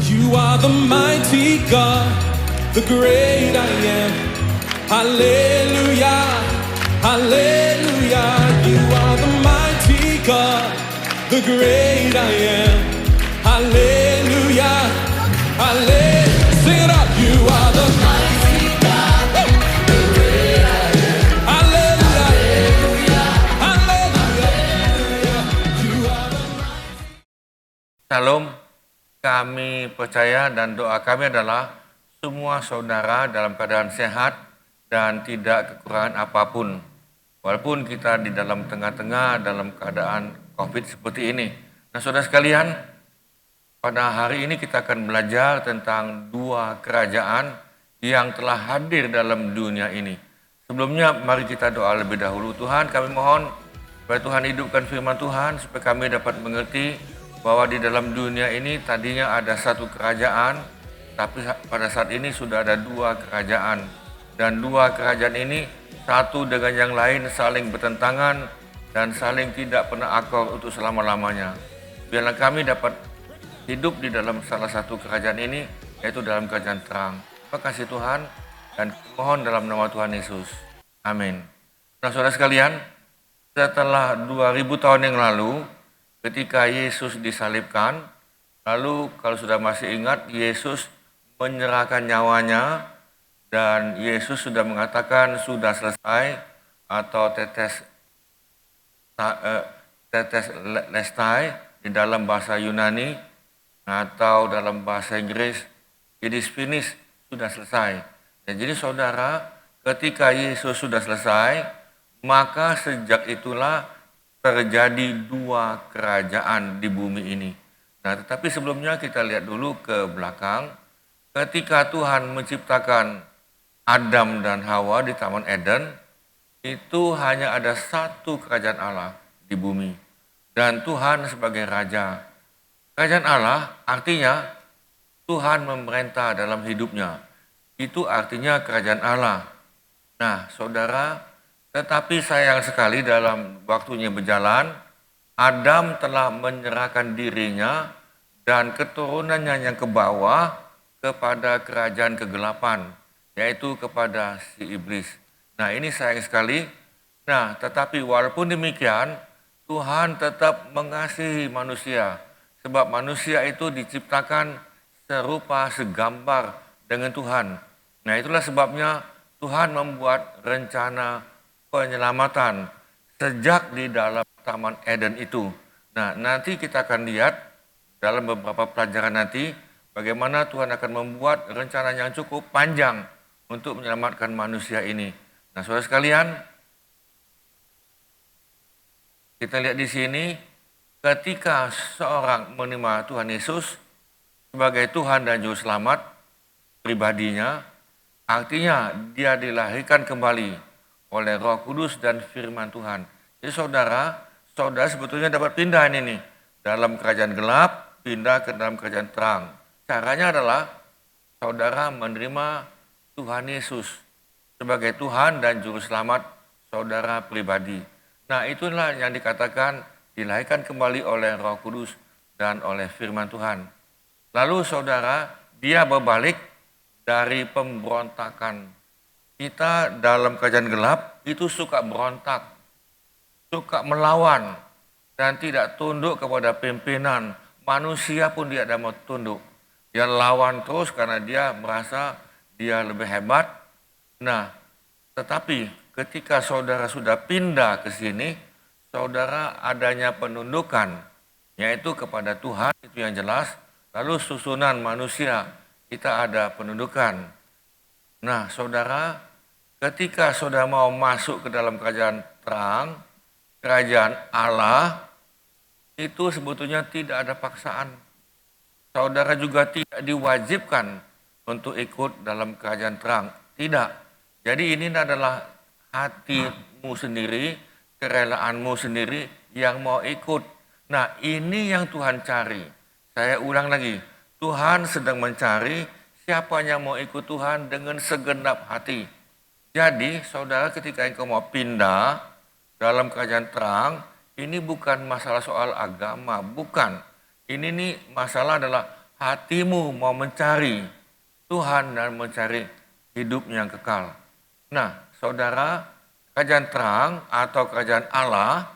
You are the mighty God, the great I am. Hallelujah, hallelujah. You are the mighty God, the great I am. Hallelujah, hallelujah. Sing it out. You are the mighty God, the great I am. Hallelujah, hallelujah. You are the Salam, kami percaya dan doa kami adalah semua saudara dalam keadaan sehat dan tidak kekurangan apapun. Walaupun kita di dalam tengah-tengah dalam keadaan COVID seperti ini. Nah, saudara sekalian, pada hari ini kita akan belajar tentang dua kerajaan yang telah hadir dalam dunia ini. Sebelumnya, mari kita doa lebih dahulu. Tuhan, kami mohon supaya Tuhan hidupkan firman Tuhan, supaya kami dapat mengerti bahwa di dalam dunia ini tadinya ada satu kerajaan, tapi pada saat ini sudah ada dua kerajaan. Dan dua kerajaan ini, satu dengan yang lain saling bertentangan dan saling tidak pernah akur untuk selama-lamanya. Biarlah kami dapat hidup di dalam salah satu kerajaan ini, yaitu dalam kerajaan terang. Terima kasih Tuhan, dan mohon dalam nama Tuhan Yesus. Amin. Nah, saudara sekalian, setelah 2000 tahun yang lalu, ketika Yesus disalibkan, lalu kalau sudah masih ingat, Yesus menyerahkan nyawanya, dan Yesus sudah mengatakan sudah selesai, atau tetes lestai di dalam bahasa Yunani, atau dalam bahasa Inggris, it is finished, sudah selesai. Dan jadi saudara, ketika Yesus sudah selesai, maka sejak itulah terjadi dua kerajaan di bumi ini. Nah, tetapi sebelumnya kita lihat dulu ke belakang. Ketika Tuhan menciptakan Adam dan Hawa di Taman Eden, itu hanya ada satu kerajaan Allah di bumi. Dan Tuhan sebagai Raja. Kerajaan Allah artinya Tuhan memerintah dalam hidupnya. Itu artinya kerajaan Allah. Nah, saudara, tetapi sayang sekali dalam waktunya berjalan, Adam telah menyerahkan dirinya dan keturunannya yang ke bawah kepada kerajaan kegelapan, yaitu kepada si iblis. Nah, ini sayang sekali. Nah, tetapi walaupun demikian, Tuhan tetap mengasihi manusia. Sebab manusia itu diciptakan serupa segambar dengan Tuhan. Nah, itulah sebabnya Tuhan membuat rencana penyelamatan sejak di dalam Taman Eden itu. Nah, nanti kita akan lihat dalam beberapa pelajaran nanti bagaimana Tuhan akan membuat rencana yang cukup panjang untuk menyelamatkan manusia ini. Nah, saudara sekalian, kita lihat di sini, ketika seorang menerima Tuhan Yesus sebagai Tuhan dan Juru Selamat pribadinya, artinya dia dilahirkan kembali oleh Roh Kudus dan firman Tuhan. Jadi saudara sebetulnya dapat pindah ini dalam kerajaan gelap, pindah ke dalam kerajaan terang. Caranya adalah saudara menerima Tuhan Yesus sebagai Tuhan dan Juru Selamat saudara pribadi. Nah, itulah yang dikatakan dilahirkan kembali oleh Roh Kudus dan oleh firman Tuhan. Lalu saudara, dia berbalik dari pemberontakan. Kita dalam kerajaan gelap itu suka berontak, suka melawan, dan tidak tunduk kepada pimpinan. Manusia pun dia tidak mau tunduk. Dia lawan terus karena dia merasa dia lebih hebat. Nah, tetapi ketika saudara sudah pindah ke sini, saudara adanya penundukan, yaitu kepada Tuhan, itu yang jelas. Lalu susunan manusia, kita ada penundukan. Nah, saudara, ketika saudara mau masuk ke dalam kerajaan terang, kerajaan Allah, itu sebetulnya tidak ada paksaan. Saudara juga tidak diwajibkan untuk ikut dalam kerajaan terang. Tidak. Jadi ini adalah hatimu sendiri, kerelaanmu sendiri yang mau ikut. Nah, ini yang Tuhan cari. Saya ulang lagi, Tuhan sedang mencari siapa yang mau ikut Tuhan dengan segenap hati. Jadi, saudara, ketika engkau mau pindah dalam kerajaan terang, ini bukan masalah soal agama, bukan. Ini nih masalah adalah hatimu mau mencari Tuhan dan mencari hidup yang kekal. Nah, saudara, kerajaan terang atau kerajaan Allah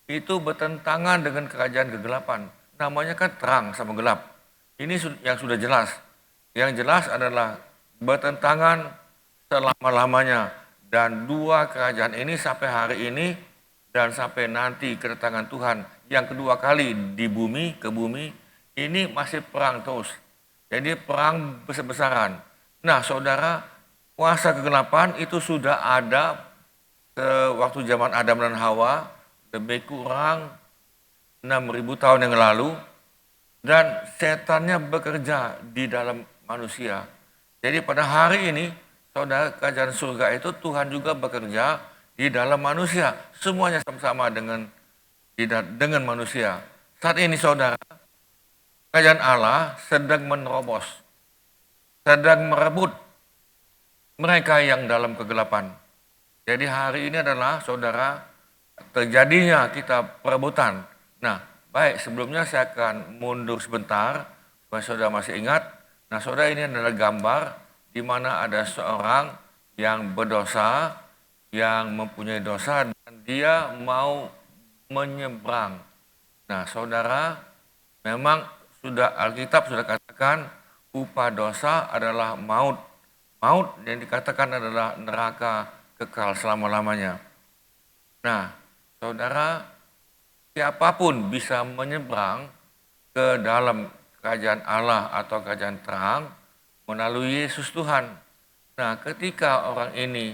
itu bertentangan dengan kerajaan kegelapan. Namanya kan terang sama gelap. Ini yang sudah jelas. Yang jelas adalah bertentangan selama-lamanya. Dan dua kerajaan ini sampai hari ini dan sampai nanti kedatangan Tuhan yang kedua kali di bumi, ke bumi, ini masih perang terus. Jadi perang besar-besaran. Nah saudara, kuasa kegelapan itu sudah ada waktu zaman Adam dan Hawa, lebih kurang 6.000 tahun yang lalu, dan setannya bekerja di dalam manusia. Jadi pada hari ini, saudara, kerajaan surga itu Tuhan juga bekerja di dalam manusia. Semuanya sama-sama dengan manusia. Saat ini saudara, kerajaan Allah sedang menerobos, sedang merebut mereka yang dalam kegelapan. Jadi hari ini adalah saudara, terjadinya kita perebutan. Nah, baik, sebelumnya saya akan mundur sebentar, supaya saudara masih ingat. Nah, saudara, ini adalah gambar di mana ada seorang yang berdosa, yang mempunyai dosa, dan dia mau menyeberang. Nah, saudara, memang Alkitab sudah katakan upah dosa adalah maut. Maut yang dikatakan adalah neraka kekal selama-lamanya. Nah, saudara, siapapun bisa menyeberang ke dalam kerajaan Allah atau kerajaan terang melalui Yesus Tuhan. Nah, ketika orang ini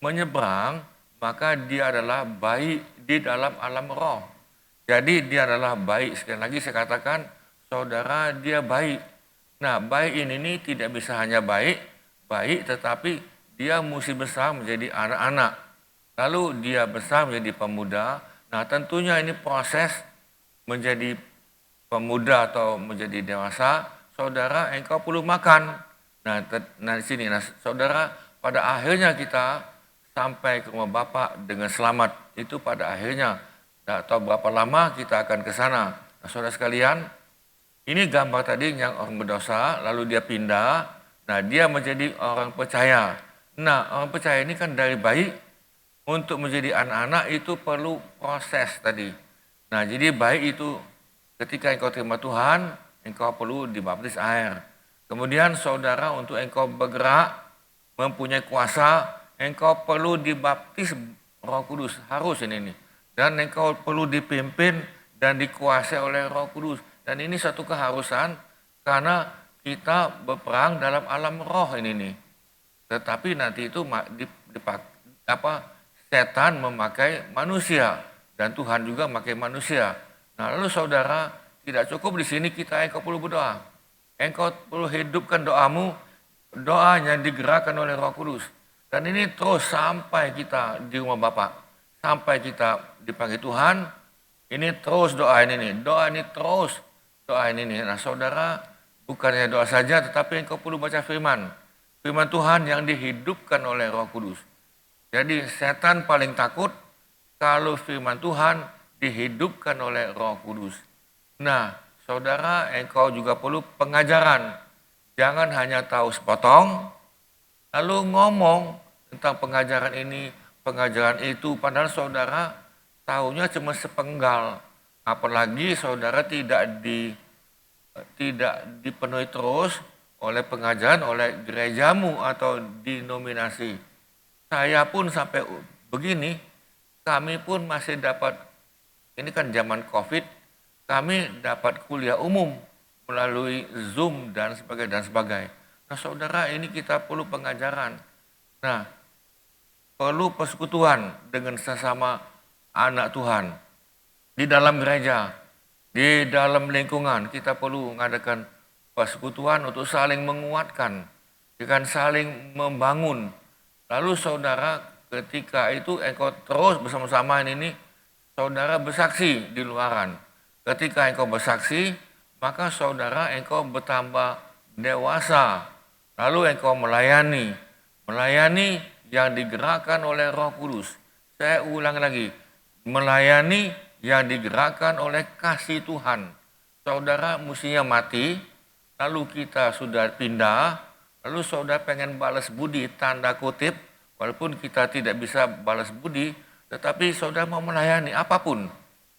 menyeberang, maka dia adalah baik di dalam alam roh. Jadi dia adalah baik. Sekali lagi saya katakan, saudara, dia baik. Nah, baik ini tidak bisa hanya baik, tetapi dia mesti besar menjadi anak-anak. Lalu dia besar menjadi pemuda. Nah, tentunya ini proses menjadi pemuda atau menjadi dewasa. Saudara, engkau perlu makan. Nah, di sini, saudara, pada akhirnya kita sampai ke rumah Bapa dengan selamat. Itu pada akhirnya. Tak tahu berapa lama kita akan ke sana. Nah, saudara sekalian, ini gambar tadi yang orang berdosa, lalu dia pindah. Nah, dia menjadi orang percaya. Nah, orang percaya ini kan dari bayi untuk menjadi anak-anak itu perlu proses tadi. Nah, jadi baik itu ketika engkau terima Tuhan, engkau perlu dibaptis air. Kemudian saudara, untuk engkau bergerak, mempunyai kuasa, engkau perlu dibaptis Roh Kudus. Harus ini. Dan engkau perlu dipimpin dan dikuasai oleh Roh Kudus. Dan ini satu keharusan karena kita berperang dalam alam roh ini. Tetapi nanti itu setan memakai manusia dan Tuhan juga memakai manusia. Nah, lalu saudara, tidak cukup di sini engkau perlu berdoa. Engkau perlu hidupkan doamu, doa yang digerakkan oleh Roh Kudus. Dan ini terus sampai kita di rumah Bapa, sampai kita dipanggil Tuhan, ini terus doa ini terus doa ini. Nah, saudara, bukannya doa saja, tetapi engkau perlu baca firman Tuhan yang dihidupkan oleh Roh Kudus. Jadi setan paling takut kalau firman Tuhan dihidupkan oleh Roh Kudus. Nah, saudara, engkau juga perlu pengajaran. Jangan hanya tahu sepotong, lalu ngomong tentang pengajaran ini, pengajaran itu, padahal saudara tahunya cuma sepenggal. Apalagi saudara tidak dipenuhi terus oleh pengajaran, oleh gerejamu atau denominasi. Saya pun sampai begini, kami pun masih dapat, ini kan zaman COVID, kami dapat kuliah umum melalui Zoom dan sebagainya. Nah, saudara, ini kita perlu pengajaran. Nah, perlu persekutuan dengan sesama anak Tuhan. Di dalam gereja, di dalam lingkungan, kita perlu mengadakan persekutuan untuk saling menguatkan, dengan saling membangun. Lalu saudara, ketika itu engkau terus bersama-sama ini, saudara bersaksi di luaran. Ketika engkau bersaksi, maka saudara engkau bertambah dewasa. Lalu engkau melayani yang digerakkan oleh Roh Kudus. Saya ulang lagi, melayani yang digerakkan oleh kasih Tuhan. saudara mestinya mati, lalu kita sudah pindah, lalu saudara pengen balas budi, tanda kutip, walaupun kita tidak bisa balas budi, tetapi saudara mau melayani apapun.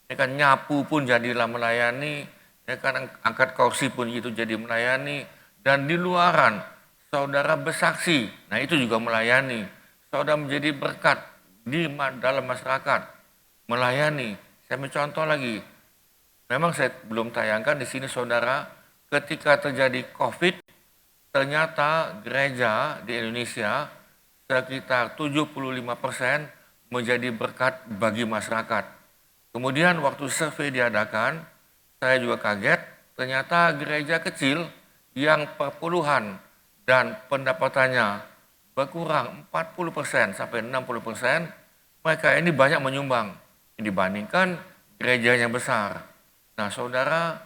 Ya kan, nyapu pun jadilah melayani, ya kan, angkat kursi pun itu jadi melayani, dan di luaran saudara bersaksi, nah itu juga melayani. Saudara menjadi berkat dalam masyarakat, melayani. Saya mencontoh lagi, memang saya belum tayangkan di sini saudara, ketika terjadi COVID, ternyata gereja di Indonesia sekitar 75% menjadi berkat bagi masyarakat. Kemudian waktu survei diadakan, saya juga kaget, ternyata gereja kecil yang perpuluhan dan pendapatannya berkurang 40% sampai 60%, mereka ini banyak menyumbang dibandingkan gereja yang besar. Nah saudara,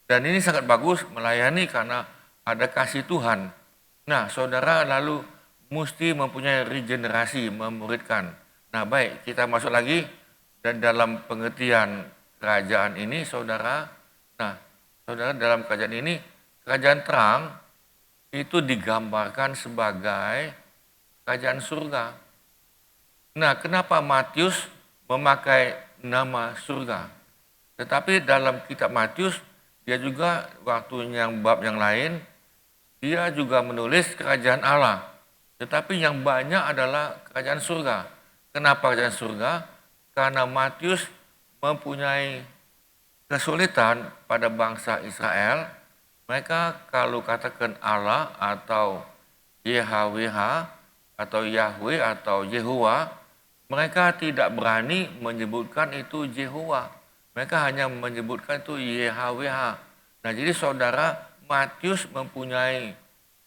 dan ini sangat bagus melayani karena ada kasih Tuhan. Nah saudara lalu mesti mempunyai regenerasi, memuridkan. Nah baik, kita masuk lagi, dan dalam pengertian kerajaan ini saudara, nah saudara dalam kerajaan ini, kerajaan terang itu digambarkan sebagai kerajaan surga. Nah kenapa Matius memakai nama surga? Tetapi dalam kitab Matius, dia juga waktu yang bab yang lain, dia juga menulis kerajaan Allah. Tetapi yang banyak adalah kerajaan surga. Kenapa kerajaan surga? Karena Matius mempunyai kesulitan pada bangsa Israel. Mereka kalau katakan Allah atau YHWH atau Yahweh atau Yehuwa, mereka tidak berani menyebutkan itu Yehuwa. Mereka hanya menyebutkan itu YHWH. Nah jadi saudara, Matius mempunyai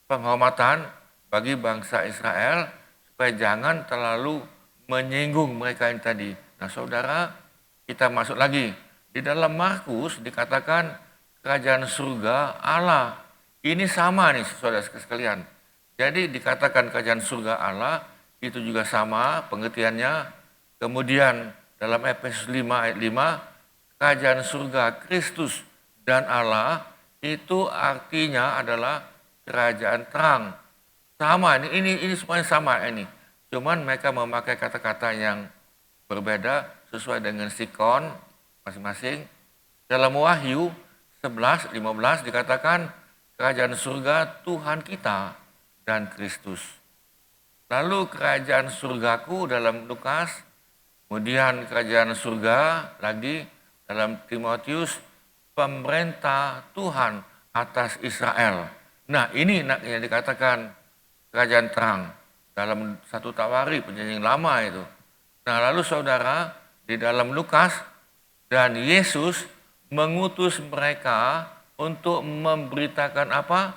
penghormatan bagi bangsa Israel supaya jangan terlalu menyinggung mereka yang tadi. Nah saudara, kita masuk lagi. Di dalam Markus dikatakan kerajaan surga Allah. Ini sama nih saudara sekalian. Jadi dikatakan kerajaan surga Allah, itu juga sama pengertiannya. Kemudian dalam Efesus 5 ayat 5, kerajaan surga Kristus dan Allah itu artinya adalah kerajaan terang. Sama, ini semuanya sama ini. Cuman mereka memakai kata-kata yang berbeda sesuai dengan sikon masing-masing. Dalam Wahyu 11:15 dikatakan kerajaan surga Tuhan kita dan Kristus. Lalu kerajaan surgaku dalam Lukas, kemudian kerajaan surga lagi dalam Timotius, pemerintah Tuhan atas Israel. Nah ini yang dikatakan kerajaan terang dalam satu Tawari, perjanjian lama itu. Nah lalu saudara, di dalam Lukas, dan Yesus mengutus mereka untuk memberitakan apa?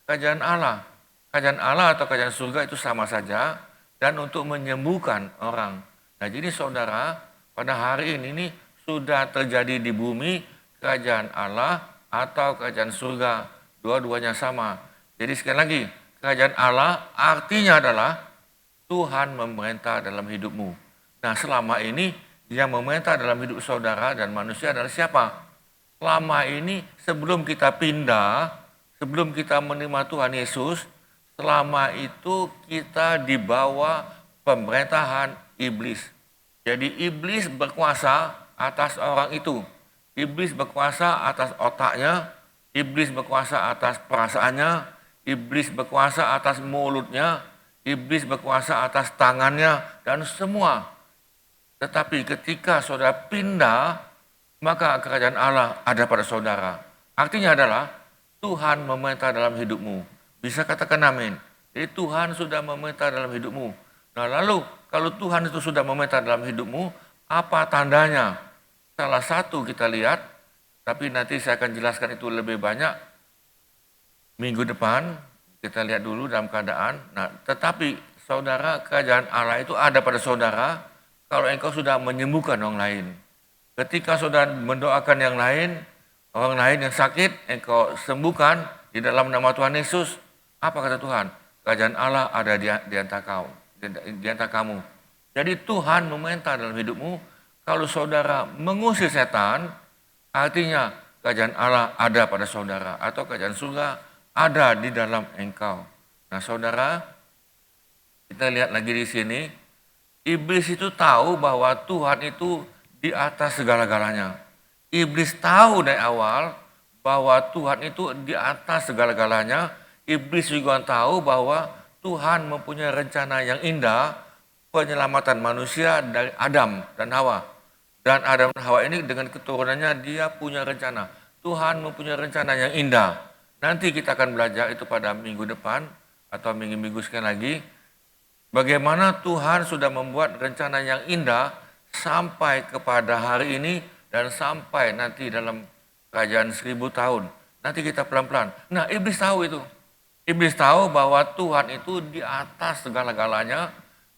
Kerajaan Allah. Kerajaan Allah atau kerajaan surga itu sama saja, dan untuk menyembuhkan orang. Nah jadi saudara, pada hari ini sudah terjadi di bumi kerajaan Allah atau kerajaan surga. Dua-duanya sama. Jadi sekali lagi, kerajaan Allah artinya adalah Tuhan memerintah dalam hidupmu. Nah selama ini yang memerintah dalam hidup saudara dan manusia adalah siapa? Selama ini sebelum kita pindah, sebelum kita menerima Tuhan Yesus, selama itu kita di bawah pemerintahan iblis. Jadi iblis berkuasa atas orang itu. Iblis berkuasa atas otaknya, iblis berkuasa atas perasaannya, iblis berkuasa atas mulutnya, iblis berkuasa atas tangannya, dan semua. Tetapi ketika saudara pindah, maka kerajaan Allah ada pada saudara. Artinya adalah Tuhan memerintah dalam hidupmu. Bisa katakan amin. Jadi Tuhan sudah memerintah dalam hidupmu. Nah lalu kalau Tuhan itu sudah memerintah dalam hidupmu, apa tandanya? Salah satu kita lihat, tapi nanti saya akan jelaskan itu lebih banyak minggu depan. Kita lihat dulu dalam keadaan. Nah tetapi saudara, kerajaan Allah itu ada pada saudara kalau engkau sudah menyembuhkan orang lain. Ketika saudara mendoakan yang lain, orang lain yang sakit, engkau sembuhkan di dalam nama Tuhan Yesus. Apa kata Tuhan? Kerajaan Allah ada di antara kamu. Jadi Tuhan memerintah dalam hidupmu. Kalau saudara mengusir setan, artinya kerajaan Allah ada pada saudara atau kerajaan surga ada di dalam engkau. Nah saudara, kita lihat lagi di sini, iblis itu tahu bahwa Tuhan itu di atas segala-galanya. Iblis tahu dari awal bahwa Tuhan itu di atas segala-galanya. Iblis juga tahu bahwa Tuhan mempunyai rencana yang indah, penyelamatan manusia dari Adam dan Hawa. Dan Adam dan Hawa ini dengan keturunannya dia punya rencana. Tuhan mempunyai rencana yang indah. Nanti kita akan belajar itu pada minggu depan atau minggu-minggu sekian lagi. Bagaimana Tuhan sudah membuat rencana yang indah sampai kepada hari ini dan sampai nanti dalam kerajaan 1000 tahun. Nanti kita pelan-pelan. Nah iblis tahu itu. Iblis tahu bahwa Tuhan itu di atas segala-galanya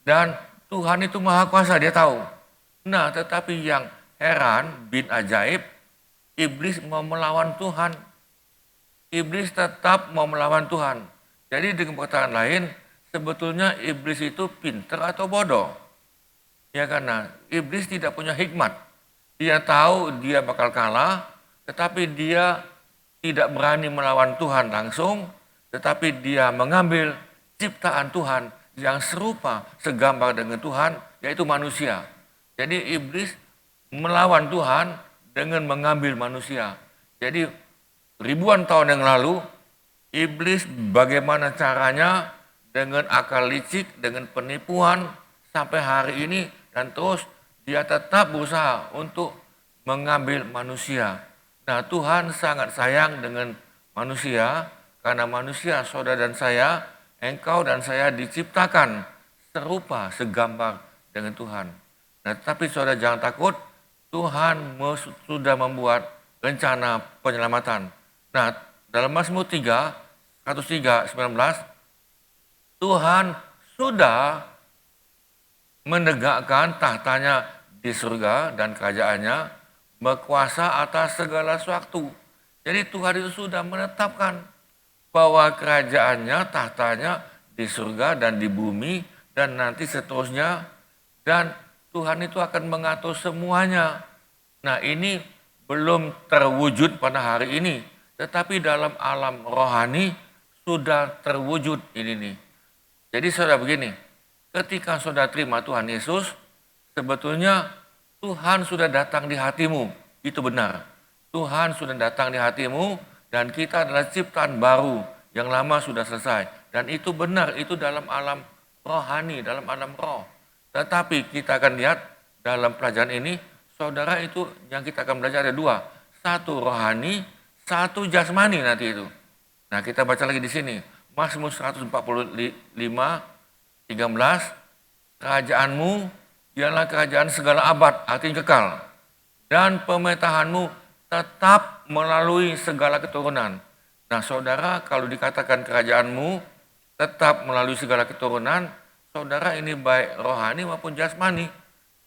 dan Tuhan itu maha kuasa, dia tahu. Nah tetapi yang heran, bin ajaib, iblis mau melawan Tuhan. Iblis tetap mau melawan Tuhan. Jadi dengan perkataan lain, sebetulnya iblis itu pintar atau bodoh. Ya karena iblis tidak punya hikmat. Dia tahu dia bakal kalah, tetapi dia tidak berani melawan Tuhan langsung, tetapi dia mengambil ciptaan Tuhan yang serupa, segambar dengan Tuhan, yaitu manusia. Jadi iblis melawan Tuhan dengan mengambil manusia. Jadi ribuan tahun yang lalu, iblis bagaimana caranya dengan akal licik, dengan penipuan sampai hari ini dan terus dia tetap berusaha untuk mengambil manusia. Nah Tuhan sangat sayang dengan manusia karena manusia, saudara dan saya, engkau dan saya diciptakan serupa, segambar dengan Tuhan. Nah tapi saudara jangan takut, Tuhan sudah membuat rencana penyelamatan. Nah dalam Mazmur 103:19, Tuhan sudah menegakkan tahtanya di surga dan kerajaannya berkuasa atas segala sesuatu. Jadi Tuhan itu sudah menetapkan bahwa kerajaannya, tahtanya di surga dan di bumi dan nanti seterusnya. Dan Tuhan itu akan mengatur semuanya. Nah ini belum terwujud pada hari ini. Tetapi dalam alam rohani sudah terwujud ini nih. Jadi saudara begini, ketika saudara terima Tuhan Yesus, sebetulnya Tuhan sudah datang di hatimu. Itu benar. Tuhan sudah datang di hatimu dan kita adalah ciptaan baru. Yang lama sudah selesai. Dan itu benar, itu dalam alam rohani, dalam alam roh. Tetapi kita akan lihat dalam pelajaran ini, saudara itu yang kita akan belajar ada dua. Satu rohani, satu jasmani nanti itu. Nah kita baca lagi di sini. Mazmur 145:13, kerajaanmu ialah kerajaan segala abad, artinya kekal. Dan pemerintahanmu tetap melalui segala keturunan. Nah saudara, kalau dikatakan kerajaanmu tetap melalui segala keturunan, saudara ini baik rohani maupun jasmani.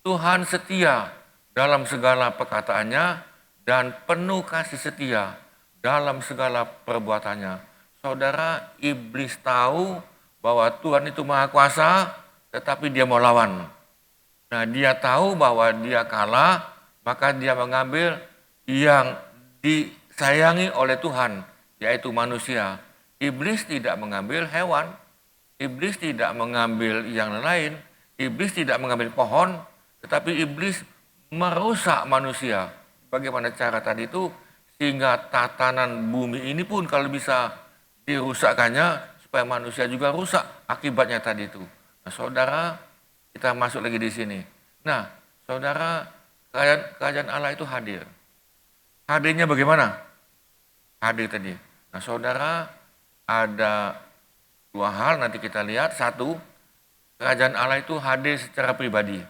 Tuhan setia dalam segala perkataannya dan penuh kasih setia dalam segala perbuatannya. Saudara, iblis tahu bahwa Tuhan itu maha kuasa, tetapi dia mau lawan. Nah dia tahu bahwa dia kalah, maka dia mengambil yang disayangi oleh Tuhan, yaitu manusia. Iblis tidak mengambil hewan, iblis tidak mengambil yang lain, iblis tidak mengambil pohon, tetapi iblis merusak manusia. Bagaimana cara tadi itu? Sehingga tatanan bumi ini pun kalau bisa dirusakkannya, supaya manusia juga rusak akibatnya tadi itu. Nah saudara, kita masuk lagi di sini. Nah saudara, kerajaan Allah itu hadir. Hadirnya bagaimana? Hadir tadi. Nah saudara, ada dua hal nanti kita lihat. Satu, kerajaan Allah itu hadir secara pribadi.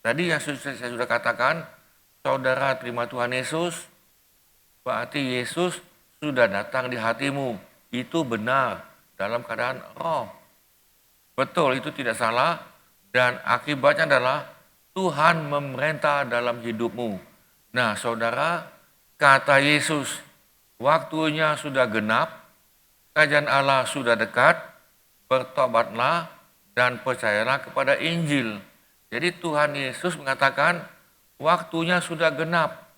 Tadi yang saya sudah katakan, saudara terima Tuhan Yesus, berarti Yesus sudah datang di hatimu. Itu benar dalam keadaan roh. Betul, itu tidak salah. Dan akibatnya adalah Tuhan memerintah dalam hidupmu. Nah saudara, kata Yesus, waktunya sudah genap, kerajaan Allah sudah dekat, bertobatlah dan percayalah kepada Injil. Jadi Tuhan Yesus mengatakan waktunya sudah genap.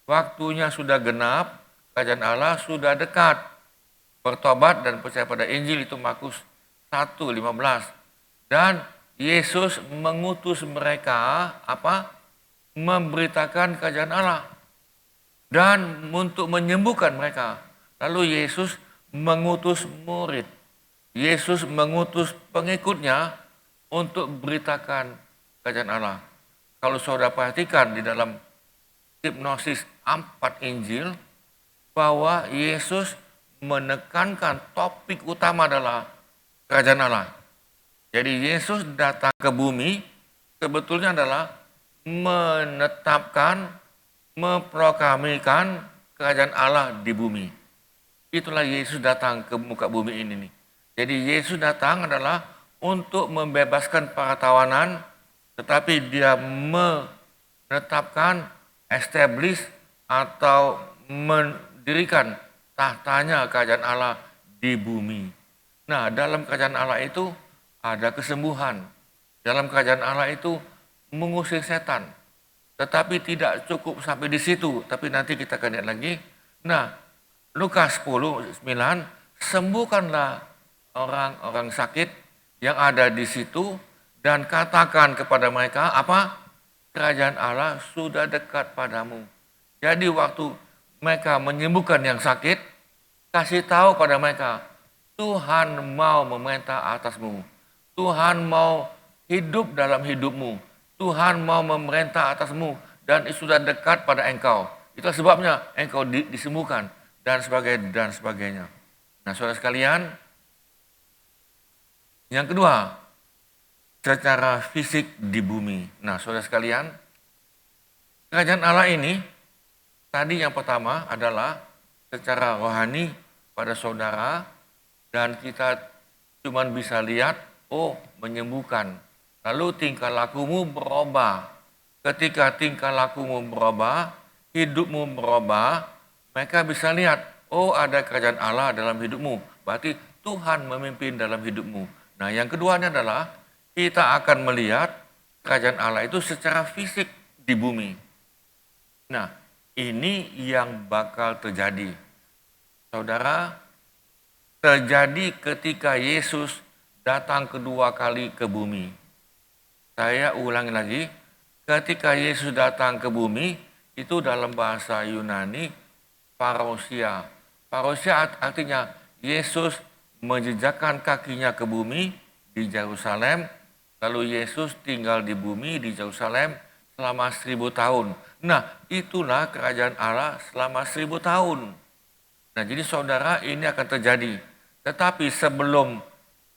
waktunya sudah genap, kerajaan Allah sudah dekat. Bertobat dan percaya pada Injil, itu Markus 1:15. Dan Yesus mengutus mereka apa? Memberitakan kerajaan Allah dan untuk menyembuhkan mereka. Lalu Yesus mengutus murid. Yesus mengutus pengikutnya untuk beritakan kerajaan Allah. Kalau saudara perhatikan di dalam hipnosis 4 Injil, bahwa Yesus menekankan topik utama adalah kerajaan Allah. Jadi Yesus datang ke bumi sebetulnya adalah menetapkan, memproklamikan kerajaan Allah di bumi. Itulah Yesus datang ke muka bumi ini nih. Jadi Yesus datang adalah untuk membebaskan para tawanan, tetapi dia menetapkan, establish atau mendirikan tahtanya kerajaan Allah di bumi. Nah, dalam kerajaan Allah itu ada kesembuhan. Dalam kerajaan Allah itu mengusir setan. Tetapi tidak cukup sampai di situ, tapi nanti kita akan lihat lagi. Nah, Lukas 10:9, sembuhkanlah orang-orang sakit yang ada di situ dan katakan kepada mereka apa? Kerajaan Allah sudah dekat padamu. Jadi waktu mereka menyembuhkan yang sakit, kasih tahu pada mereka, Tuhan mau memerintah atasmu. Tuhan mau hidup dalam hidupmu. Tuhan mau memerintah atasmu dan sudah dekat pada engkau. Itu sebabnya engkau disembuhkan dan sebagainya. Nah, saudara sekalian, yang kedua, secara fisik di bumi. Nah, saudara sekalian, kerajaan Allah ini tadi yang pertama adalah secara rohani pada saudara, dan kita cuma bisa lihat, oh, menyembuhkan. Lalu tingkah lakumu berubah. Ketika tingkah lakumu berubah, hidupmu berubah, mereka bisa lihat, oh, ada kerajaan Allah dalam hidupmu. Berarti Tuhan memimpin dalam hidupmu. Nah, yang keduanya adalah kita akan melihat kerajaan Allah itu secara fisik di bumi. Nah, ini yang bakal terjadi. Saudara, terjadi ketika Yesus datang kedua kali ke bumi. Saya ulangi lagi, ketika Yesus datang ke bumi, itu dalam bahasa Yunani, parousia. Parousia artinya Yesus menjejakkan kakinya ke bumi di Yerusalem, lalu Yesus tinggal di bumi di Yerusalem selama 1000 tahun. Nah, itulah kerajaan Allah selama 1000 tahun. Nah, jadi saudara, ini akan terjadi. Tetapi sebelum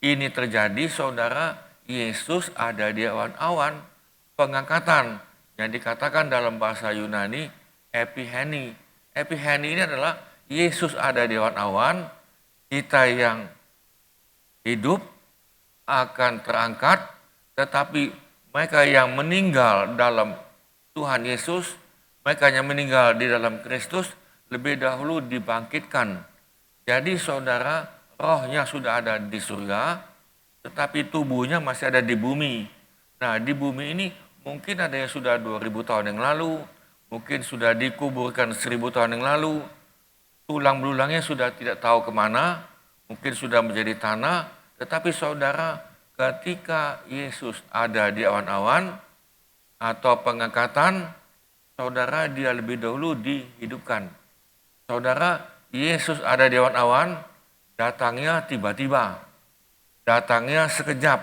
ini terjadi, saudara, Yesus ada di awan-awan pengangkatan yang dikatakan dalam bahasa Yunani epiheni. Epiheni ini adalah Yesus ada di awan-awan, kita yang hidup akan terangkat, tetapi mereka yang meninggal dalam Tuhan Yesus, mereka yang meninggal di dalam Kristus lebih dahulu dibangkitkan. Jadi saudara, rohnya sudah ada di surga, tetapi tubuhnya masih ada di bumi. Nah, di bumi ini mungkin ada yang sudah 2000 tahun yang lalu, mungkin sudah dikuburkan 1000 tahun yang lalu, tulang belulangnya sudah tidak tahu kemana, mungkin sudah menjadi tanah, tetapi saudara, ketika Yesus ada di awan-awan atau pengangkatan, saudara, dia lebih dahulu dihidupkan. Saudara, Yesus ada di awan-awan, datangnya tiba-tiba. Datangnya sekejap,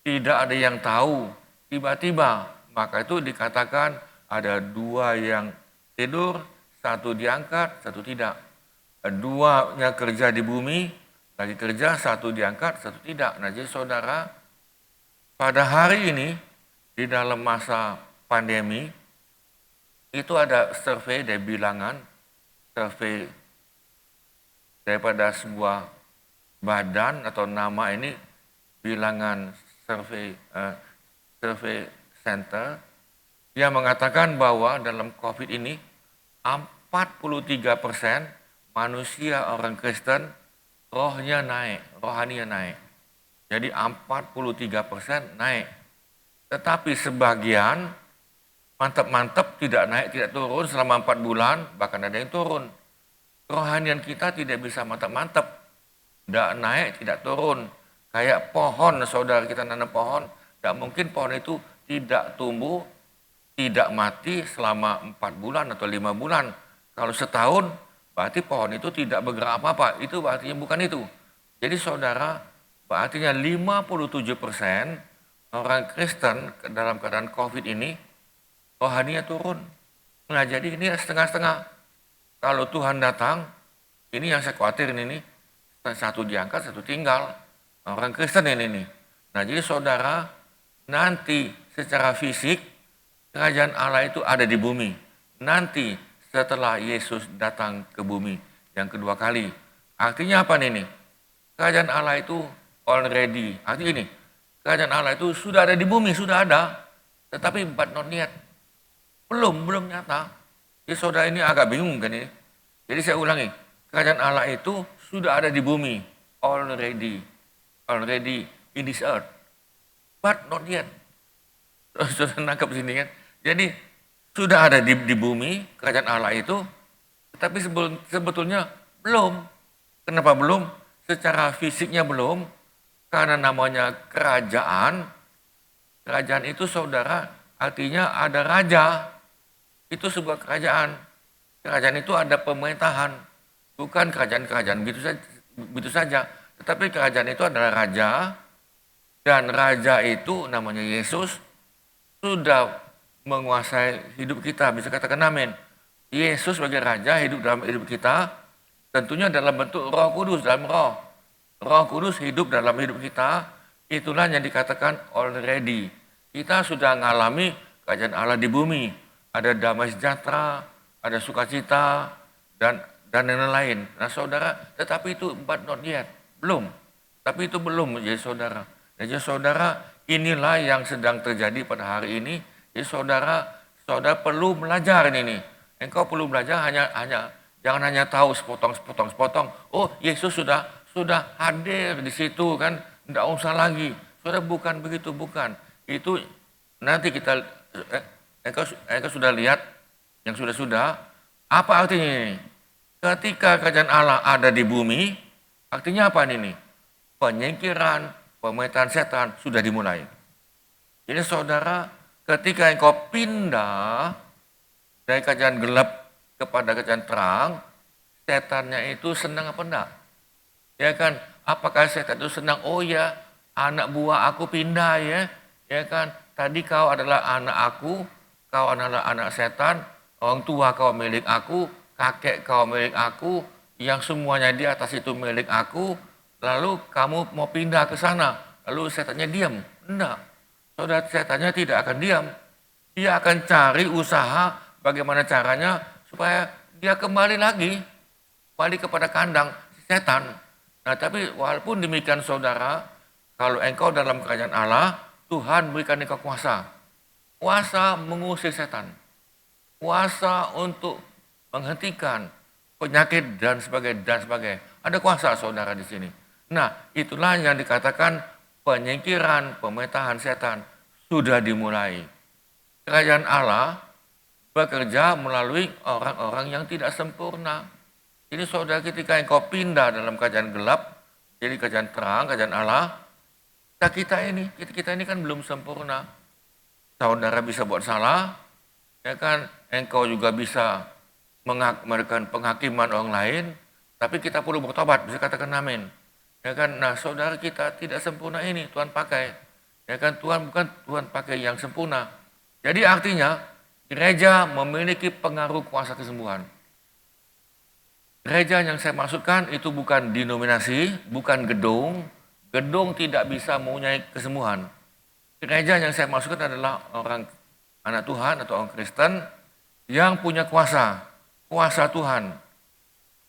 tidak ada yang tahu, tiba-tiba. Maka itu dikatakan ada dua yang tidur, satu diangkat, satu tidak. Duanya kerja di bumi, lagi kerja, satu diangkat, satu tidak. Nah, jadi saudara, pada hari ini, di dalam masa pandemi, itu ada survei dari bilangan, survei daripada sebuah badan atau nama ini, bilangan survei center, yang mengatakan bahwa dalam COVID ini 43% manusia orang Kristen rohaninya naik. Jadi 43% naik. Tetapi sebagian mantap-mantap, tidak naik, tidak turun selama 4 bulan, bahkan ada yang turun. Kerohanian kita tidak bisa mantap-mantap, tidak naik, tidak turun. Kayak pohon, saudara kita nanam pohon, tidak mungkin pohon itu tidak tumbuh, tidak mati selama 4 bulan atau 5 bulan. Kalau setahun, berarti pohon itu tidak bergerak apa-apa. Itu artinya bukan itu. Jadi saudara, artinya 57% orang Kristen dalam keadaan COVID ini, rohaninya turun. Nah jadi ini setengah-setengah. Kalau Tuhan datang, ini yang saya khawatirin ini, satu diangkat, satu tinggal. Orang Kristen ini. Nah jadi saudara, nanti secara fisik, kerajaan Allah itu ada di bumi. Nanti setelah Yesus datang ke bumi yang kedua kali. Artinya apa nih? Kerajaan Allah itu already. Artinya ini, kerajaan Allah itu sudah ada di bumi, sudah ada. Tetapi but not yet. Belum nyata. Jadi saudara ini agak bingung kan ini. Jadi saya ulangi, kerajaan Allah itu sudah ada di bumi. Already in this earth. But not yet. Sudah nangkap sini kan. Jadi sudah ada di bumi kerajaan Allah itu, tetapi sebetulnya belum. Kenapa belum? Secara fisiknya belum, karena namanya kerajaan. Kerajaan itu saudara artinya ada raja. Itu sebuah kerajaan. Kerajaan itu ada pemerintahan. Bukan kerajaan-kerajaan begitu saja. Tetapi kerajaan itu adalah raja. Dan raja itu namanya Yesus sudah menguasai hidup kita. Bisa katakan amin. Yesus sebagai raja hidup dalam hidup kita. Tentunya dalam bentuk Roh Kudus, dalam roh. Roh Kudus hidup dalam hidup kita, itulah yang dikatakan already. Kita sudah mengalami kerajaan Allah di bumi. Ada damai sejahtera, ada sukacita, dan lain-lain. Nah saudara, tetapi itu but not yet. Belum. Tapi itu belum jadi saudara. Jadi saudara, inilah yang sedang terjadi pada hari ini. Jadi saudara perlu belajar ini. Engkau perlu belajar jangan hanya tahu sepotong. Oh, Yesus sudah hadir di situ kan, tidak usah lagi. Saudara bukan begitu, bukan. Itu nanti kita engkau sudah lihat yang sudah. Apa artinya ini? Ketika kerajaan Allah ada di bumi, artinya apa ini? Penyingkiran, pemerintahan setan sudah dimulai. Jadi saudara, ketika engkau pindah dari kerajaan gelap kepada kerajaan terang, setannya itu senang apa enggak? Ya kan, apakah setan itu senang? Oh ya, anak buah aku pindah ya kan. Tadi kau adalah anak aku, kau adalah anak setan, orang tua kau milik aku, kakek kau milik aku, yang semuanya di atas itu milik aku, lalu kamu mau pindah ke sana, lalu setannya diam? Enggak, saudara, setannya tidak akan diam. Dia akan cari usaha bagaimana caranya supaya dia kembali kepada kandang setan. Nah tapi walaupun demikian saudara, kalau engkau dalam kerajaan Allah, Tuhan berikan engkau kuasa. Kuasa mengusir setan. Kuasa untuk menghentikan penyakit dan sebagainya. Ada kuasa saudara di sini. Nah itulah yang dikatakan penyingkiran, pemerintahan setan sudah dimulai. Kerajaan Allah bekerja melalui orang-orang yang tidak sempurna. Jadi saudara, ketika engkau pindah dalam kerajaan gelap, jadi kerajaan terang, kerajaan Allah, kita ini kan belum sempurna. Saudara bisa buat salah, ya kan? Engkau juga bisa melakukan penghakiman orang lain, tapi kita perlu bertobat, bisa katakan amin. Ya kan? Nah saudara, kita tidak sempurna ini, Tuhan pakai. Ya kan, Tuhan bukan Tuhan pakai yang sempurna. Jadi artinya, gereja memiliki pengaruh kuasa kesembuhan. Gereja yang saya maksudkan itu bukan denominasi, bukan gedung. Gedung tidak bisa mempunyai kesembuhan. Gereja yang saya maksudkan adalah orang anak Tuhan atau orang Kristen yang punya kuasa Tuhan.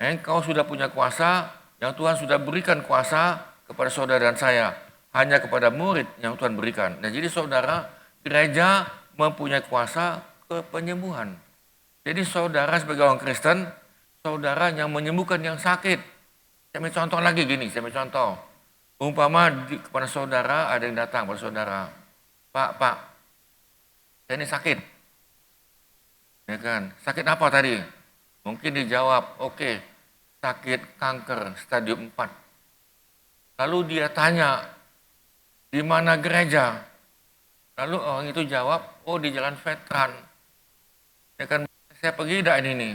Engkau sudah punya kuasa, yang Tuhan sudah berikan kuasa kepada saudara dan saya. Hanya kepada murid yang Tuhan berikan. Nah jadi saudara, gereja mempunyai kuasa ke penyembuhan. Jadi saudara sebagai orang Kristen, saudara yang menyembuhkan yang sakit. Saya ambil contoh lagi gini, Umpama kepada saudara ada yang datang kepada saudara. Pak, saya ini sakit. Ya kan? Sakit apa tadi? Mungkin dijawab, oke, sakit kanker stadium 4. Lalu dia tanya, di mana gereja? Lalu orang itu jawab, oh di Jalan Veteran. Ya kan, saya pergi tidak ini nih.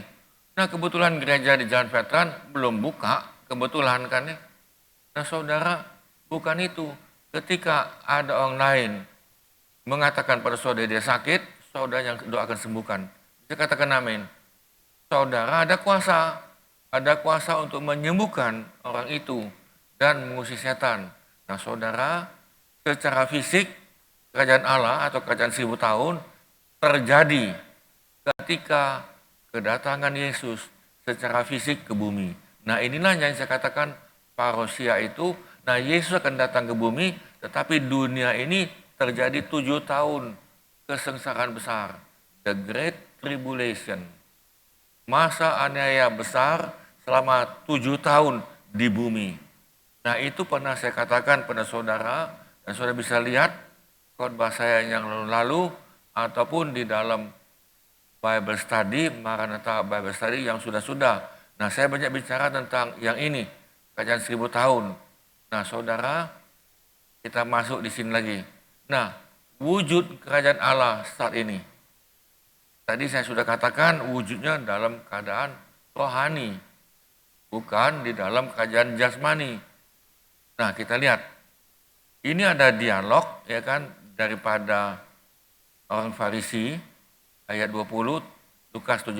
Nah kebetulan gereja di Jalan Veteran belum buka, kebetulan kan nih. Nah saudara, bukan itu. Ketika ada orang lain mengatakan pada saudara dia sakit, saudara yang doakan sembuhkan. Saya katakan amin. Saudara ada kuasa untuk menyembuhkan orang itu dan mengusir setan. Nah saudara, secara fisik kerajaan Allah atau kerajaan 1000 tahun terjadi ketika kedatangan Yesus secara fisik ke bumi. Nah inilah yang saya katakan parousia itu. Nah Yesus akan datang ke bumi, tetapi dunia ini terjadi 7 tahun kesengsaraan besar. The Great Tribulation. Masa aniaya besar selama 7 tahun di bumi. Nah itu pernah saya katakan pada saudara, dan saudara bisa lihat khotbah saya yang lalu-lalu, ataupun di dalam Bible Study, Maranatha Bible Study yang sudah-sudah. Nah saya banyak bicara tentang yang ini, kerajaan 1000 tahun. Nah saudara, kita masuk di sini lagi. Nah, wujud kerajaan Allah saat ini. Tadi saya sudah katakan wujudnya dalam keadaan rohani, bukan di dalam kerajaan jasmani. Nah, kita lihat. Ini ada dialog ya kan daripada orang Farisi ayat 20 Lukas 17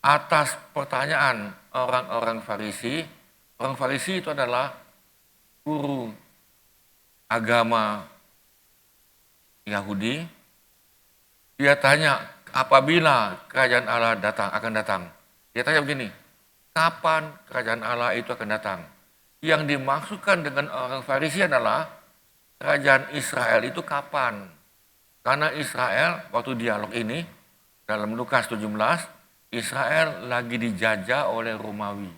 atas pertanyaan orang-orang Farisi. Orang Farisi itu adalah guru agama Yahudi. Dia tanya, apabila kerajaan Allah akan datang. Dia tanya begini, kapan kerajaan Allah itu akan datang? Yang dimaksudkan dengan orang Farisi adalah kerajaan Israel itu kapan? Karena Israel waktu dialog ini dalam Lukas 17, Israel lagi dijajah oleh Romawi.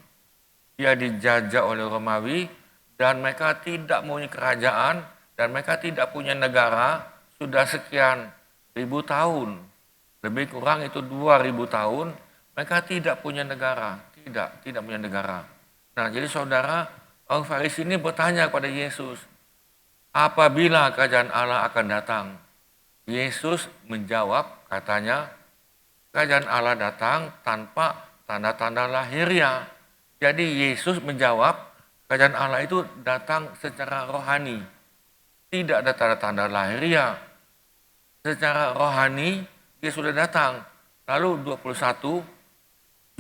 Dia dijajah oleh Romawi dan mereka tidak punya kerajaan dan mereka tidak punya negara sudah sekian ribu tahun. Lebih kurang itu 2000 tahun mereka tidak punya negara, tidak punya negara. Nah, jadi saudara, orang Farisi ini bertanya kepada Yesus, apabila kerajaan Allah akan datang? Yesus menjawab, katanya, kerajaan Allah datang tanpa tanda-tanda lahiriah. Jadi Yesus menjawab, kerajaan Allah itu datang secara rohani. Tidak ada tanda-tanda lahiriah. Secara rohani, dia sudah datang. Lalu 21,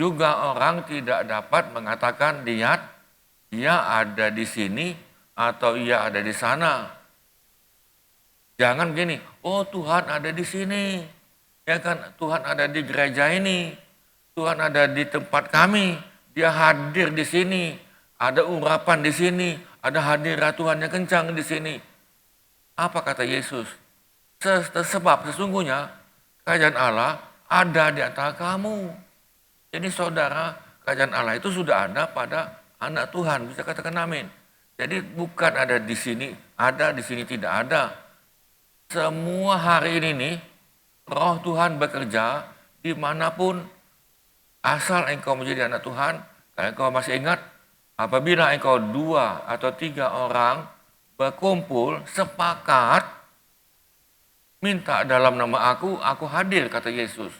juga orang tidak dapat mengatakan, lihat, dia ada di sini atau ia ada di sana. Jangan begini, oh Tuhan ada di sini. Ya kan, Tuhan ada di gereja ini. Tuhan ada di tempat kami. Dia hadir di sini. Ada urapan di sini. Ada hadirat Tuhan yang kencang di sini. Apa kata Yesus? Sebab sesungguhnya kerajaan Allah ada di antara kamu. Jadi saudara, kerajaan Allah itu sudah ada pada anak Tuhan. Bisa katakan amin. Jadi bukan ada di sini, ada di sini tidak ada. Semua hari ini nih, roh Tuhan bekerja dimanapun. Asal engkau menjadi anak Tuhan, kalau engkau masih ingat, apabila engkau 2 atau 3 orang berkumpul, sepakat, minta dalam nama aku hadir, kata Yesus.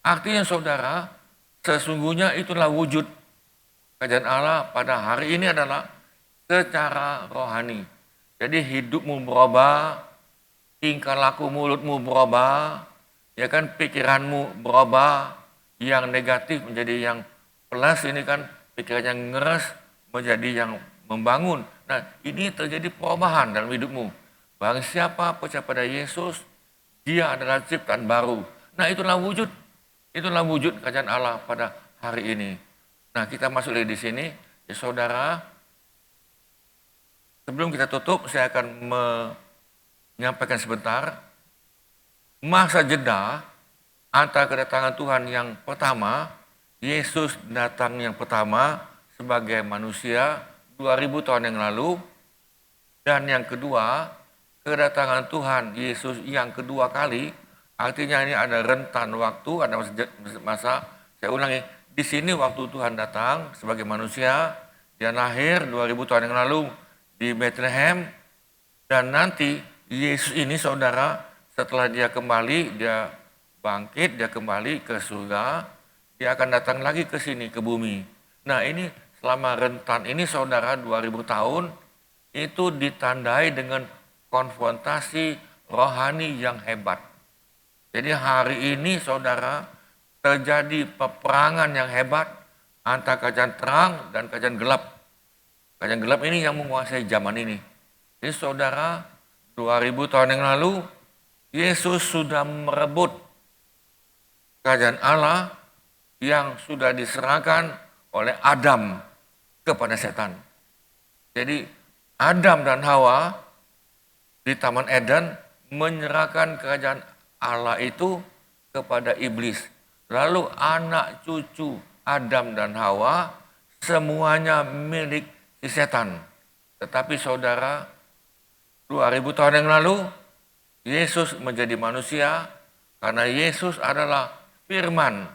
Artinya saudara, sesungguhnya itulah wujud kerajaan Allah pada hari ini adalah secara rohani. Jadi hidupmu berubah, tingkah laku mulutmu berubah, ya kan, pikiranmu berubah, yang negatif menjadi yang plus, ini kan pikiran yang ngeres menjadi yang membangun. Nah, ini terjadi perubahan dalam hidupmu. Barang siapa percaya pada Yesus, dia adalah ciptaan baru. Nah, itulah wujud kerajaan Allah pada hari ini. Nah, kita masuk lagi di sini, ya saudara. Sebelum kita tutup, saya akan menyampaikan sebentar masa jeda antara kedatangan Tuhan yang pertama, Yesus datang yang pertama sebagai manusia 2000 tahun yang lalu, dan yang kedua, kedatangan Tuhan Yesus yang kedua kali Artinya ini ada rentan waktu, ada masa, saya ulangi, di sini waktu Tuhan datang sebagai manusia, dia lahir 2000 tahun yang lalu di Bethlehem, dan nanti Yesus ini saudara, setelah dia kembali, dia bangkit, dia kembali ke surga, dia akan datang lagi ke sini, ke bumi. Nah ini selama rentan ini saudara 2000 tahun, itu ditandai dengan konfrontasi rohani yang hebat. Jadi hari ini saudara terjadi peperangan yang hebat antara kerajaan terang dan kerajaan gelap. Kerajaan gelap ini yang menguasai zaman ini. Jadi saudara 2000 tahun yang lalu Yesus sudah merebut kerajaan Allah yang sudah diserahkan oleh Adam kepada setan. Jadi Adam dan Hawa di Taman Eden menyerahkan kerajaan Allah itu kepada iblis. Lalu anak cucu Adam dan Hawa semuanya milik si setan. Tetapi saudara, 2000 tahun yang lalu Yesus menjadi manusia karena Yesus adalah firman.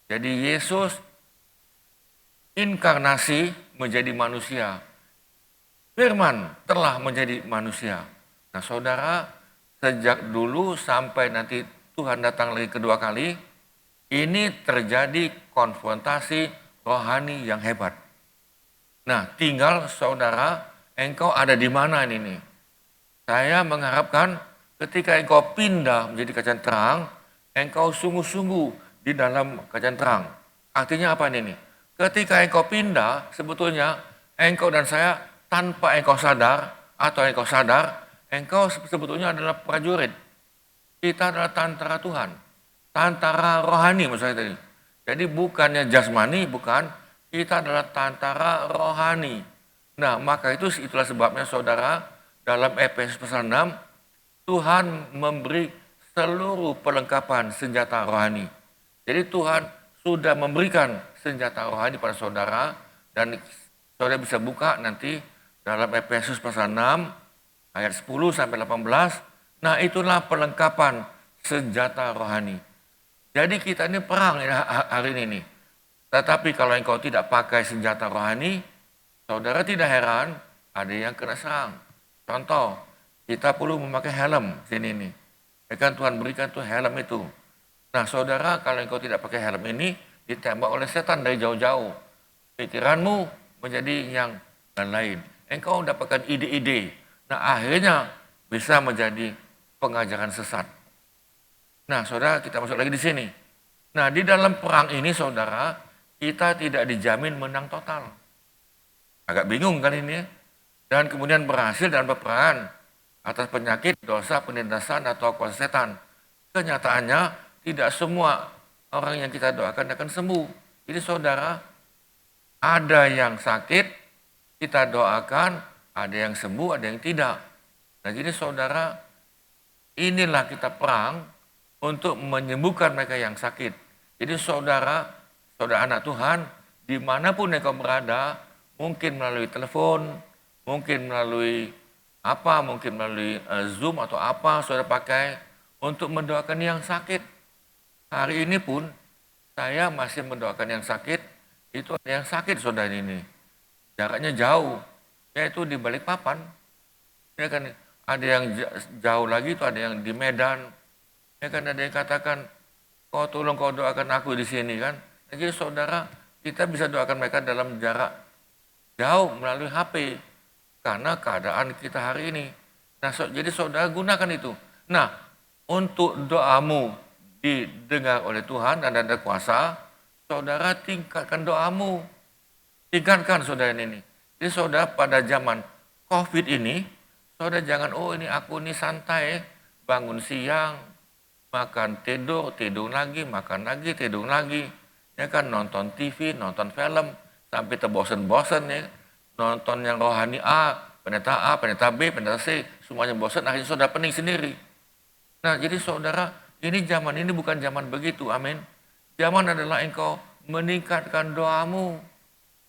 Jadi Yesus inkarnasi menjadi manusia. Firman telah menjadi manusia. Nah saudara, sejak dulu sampai nanti Tuhan datang lagi kedua kali, ini terjadi konfrontasi rohani yang hebat. Nah tinggal saudara, engkau ada di mana ini nih? Saya mengharapkan ketika engkau pindah menjadi kerajaan terang, engkau sungguh-sungguh di dalam kerajaan terang. Artinya apa ini nih? Ketika engkau pindah, sebetulnya engkau dan saya tanpa engkau sadar atau engkau sadar, engkau sebetulnya adalah prajurit. Kita adalah tentara Tuhan. Tentara rohani maksudnya tadi. Jadi bukannya jasmani, bukan. Kita adalah tentara rohani. Nah maka itulah sebabnya saudara, dalam Efesus pasal 6, Tuhan memberi seluruh perlengkapan senjata rohani. Jadi Tuhan sudah memberikan senjata rohani pada saudara. Dan saudara bisa buka nanti dalam Efesus pasal 6, ayat 10 sampai 18, nah itulah perlengkapan senjata rohani. Jadi kita ini perang hari ini nih. Tetapi kalau engkau tidak pakai senjata rohani, saudara tidak heran ada yang kena serang. Contoh, kita perlu memakai helm sini nih. Ya kan Tuhan berikan tuh helm itu. Nah saudara, kalau engkau tidak pakai helm ini, ditembak oleh setan dari jauh-jauh. Pikiranmu menjadi yang lain. Engkau mendapatkan ide-ide. Nah akhirnya bisa menjadi pengajaran sesat. Nah saudara, kita masuk lagi di sini. Nah di dalam perang ini saudara, kita tidak dijamin menang total. Agak bingung kan ini ya? Dan kemudian berhasil dalam peperangan atas penyakit, dosa, penindasan atau kuasa setan. Kenyataannya tidak semua orang yang kita doakan akan sembuh. Jadi saudara, ada yang sakit, kita doakan, ada yang sembuh, ada yang tidak. Nah jadi saudara, inilah kita perang untuk menyembuhkan mereka yang sakit. Jadi saudara anak Tuhan, dimanapun engkau berada, mungkin melalui telepon, mungkin melalui mungkin melalui Zoom atau apa saudara pakai untuk mendoakan yang sakit. Hari ini pun saya masih mendoakan yang sakit, itu ada yang sakit saudara ini. Jaraknya jauh, yaitu di Balikpapan. Ya kan, ada yang jauh lagi itu ada yang di Medan. Ya kan, ada yang katakan, kau tolong kau doakan aku di sini kan. Jadi saudara, kita bisa doakan mereka dalam jarak jauh melalui HP. Karena keadaan kita hari ini. Nah, jadi saudara gunakan itu. Nah, untuk doamu didengar oleh Tuhan dan ada kuasa, saudara tingkatkan doamu. Tingkatkan saudara ini. Jadi saudara pada zaman COVID ini, saudara jangan, ini aku ini santai, bangun siang, makan tidur, tidur lagi, makan lagi, tidur lagi. Ya kan, nonton TV, nonton film, sampai terbosan-bosan ya. Nonton yang rohani pendeta B, pendeta C, semuanya bosan, akhirnya saudara pening sendiri. Nah jadi saudara, ini zaman ini bukan zaman begitu, amin. Zaman adalah engkau meningkatkan doamu,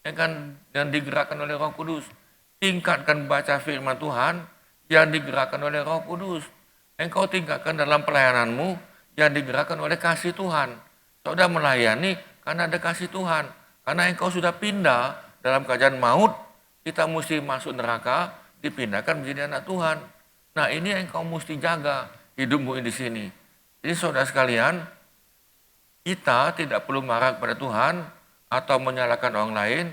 ya kan, yang digerakkan oleh Roh Kudus. Tingkatkan baca firman Tuhan yang digerakkan oleh Roh Kudus. Engkau tingkatkan dalam pelayananmu yang digerakkan oleh kasih Tuhan. Saudara melayani karena ada kasih Tuhan. Karena engkau sudah pindah dalam keadaan maut, kita mesti masuk neraka, dipindahkan menjadi anak Tuhan. Nah ini yang engkau mesti jaga hidupmu di sini. Jadi saudara sekalian, kita tidak perlu marah kepada Tuhan atau menyalahkan orang lain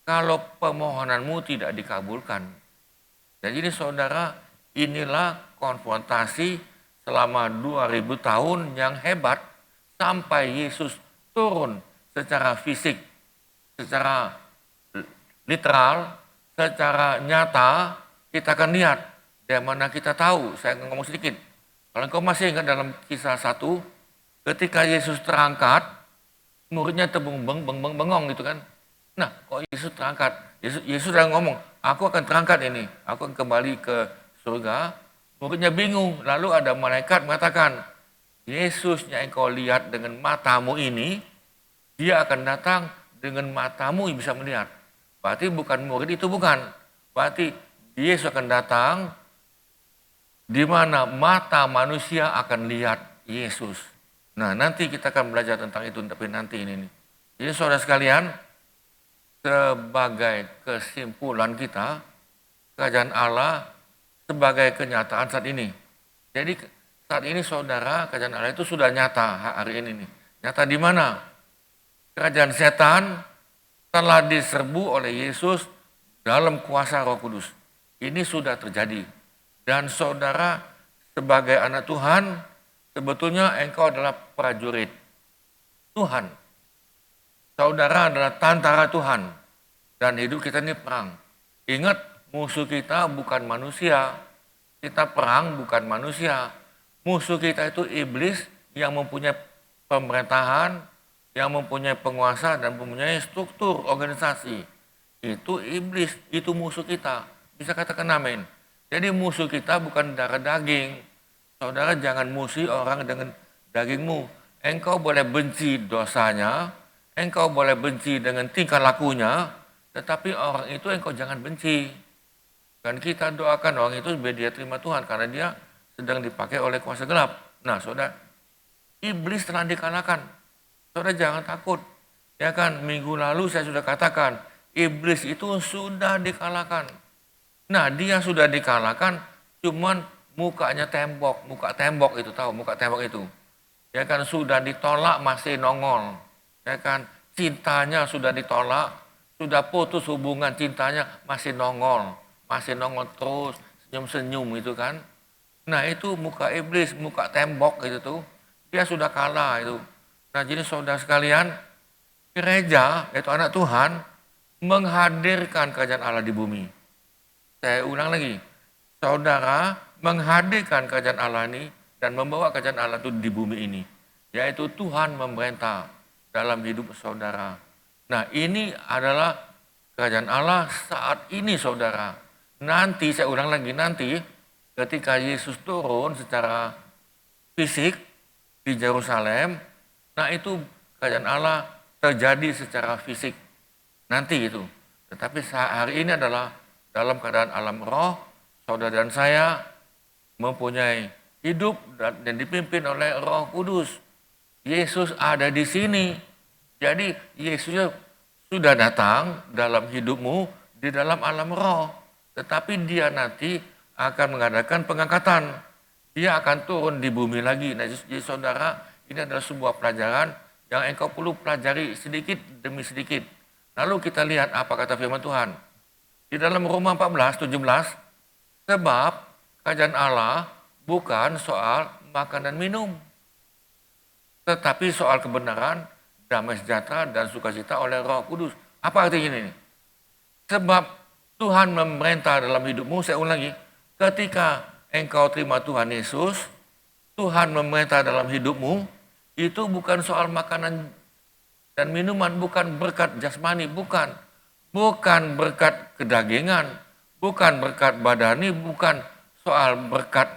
kalau permohonanmu tidak dikabulkan. Jadi ini saudara, inilah konfrontasi selama 2000 tahun yang hebat sampai Yesus turun secara fisik, secara literal, secara nyata. Kita akan lihat dari mana kita tahu. Saya akan ngomong sedikit. Kalau engkau masih ingat dalam kisah 1, ketika Yesus terangkat, muridnya bengong gitu kan. Nah, kok Yesus terangkat? Yesus sudah ngomong, aku akan terangkat ini, aku akan kembali ke surga. Muridnya bingung, lalu ada malaikat mengatakan, Yesus yang engkau lihat dengan matamu ini, dia akan datang dengan matamu yang bisa melihat. Berarti bukan murid itu, bukan. Berarti Yesus akan datang di mana mata manusia akan lihat Yesus. Nah, nanti kita akan belajar tentang itu, tapi nanti ini nih. Jadi saudara sekalian, sebagai kesimpulan kita, kerajaan Allah sebagai kenyataan saat ini. Jadi saat ini saudara, kerajaan Allah itu sudah nyata hari ini nih. Nyata di mana? Kerajaan setan telah diserbu oleh Yesus dalam kuasa Roh Kudus. Ini sudah terjadi. Dan saudara sebagai anak Tuhan, sebetulnya engkau adalah prajurit Tuhan. Saudara adalah tentara Tuhan. Dan hidup kita ini perang. Ingat, musuh kita bukan manusia. Kita perang bukan manusia. Musuh kita itu iblis yang mempunyai pemerintahan, yang mempunyai penguasa dan mempunyai struktur organisasi. Itu iblis, itu musuh kita. Bisa katakan amin. Jadi musuh kita bukan darah daging. Saudara jangan musuhi orang dengan dagingmu. Engkau boleh benci dosanya, engkau boleh benci dengan tingkah lakunya, tetapi orang itu engkau jangan benci. Dan kita doakan orang itu biar dia terima Tuhan karena dia sedang dipakai oleh kuasa gelap. Nah saudara, iblis telah dikalahkan. Saudara jangan takut. Ya kan, minggu lalu saya sudah katakan, iblis itu sudah dikalahkan. Nah dia sudah dikalahkan, cuman mukanya tembok, muka tembok itu tahu, muka tembok itu. Ya kan, sudah ditolak masih nongol. Ya kan, cintanya sudah ditolak, sudah putus hubungan cintanya masih nongol terus, senyum-senyum itu kan. Nah itu muka iblis, muka tembok itu tuh, dia sudah kalah itu. Nah jadi saudara sekalian, gereja, yaitu anak Tuhan, menghadirkan kerajaan Allah di bumi. Saya ulang lagi, saudara menghadirkan kerajaan Allah ini dan membawa kerajaan Allah itu di bumi ini. Yaitu Tuhan memerintah dalam hidup saudara. Nah ini adalah kerajaan Allah saat ini saudara. Nanti, saya ulang lagi, nanti ketika Yesus turun secara fisik di Yerusalem, nah itu kerajaan Allah terjadi secara fisik. Nanti itu. Tetapi hari ini adalah dalam keadaan alam roh, saudara dan saya mempunyai hidup dan dipimpin oleh Roh Kudus. Yesus ada di sini. Jadi Yesus sudah datang dalam hidupmu di dalam alam roh. Tetapi dia nanti akan mengadakan pengangkatan. Dia akan turun di bumi lagi. Nah, jadi saudara, ini adalah sebuah pelajaran yang engkau perlu pelajari sedikit demi sedikit. Lalu kita lihat apa kata firman Tuhan. Di dalam Roma 14, 17, sebab kerajaan Allah bukan soal makan dan minum, tetapi soal kebenaran, damai sejahtera, dan sukacita oleh Roh Kudus. Apa artinya ini? Sebab Tuhan memerintah dalam hidupmu, saya ulang lagi, ketika engkau terima Tuhan Yesus, Tuhan memerintah dalam hidupmu, itu bukan soal makanan dan minuman, bukan berkat jasmani, bukan berkat kedagingan, bukan berkat badani, bukan soal berkat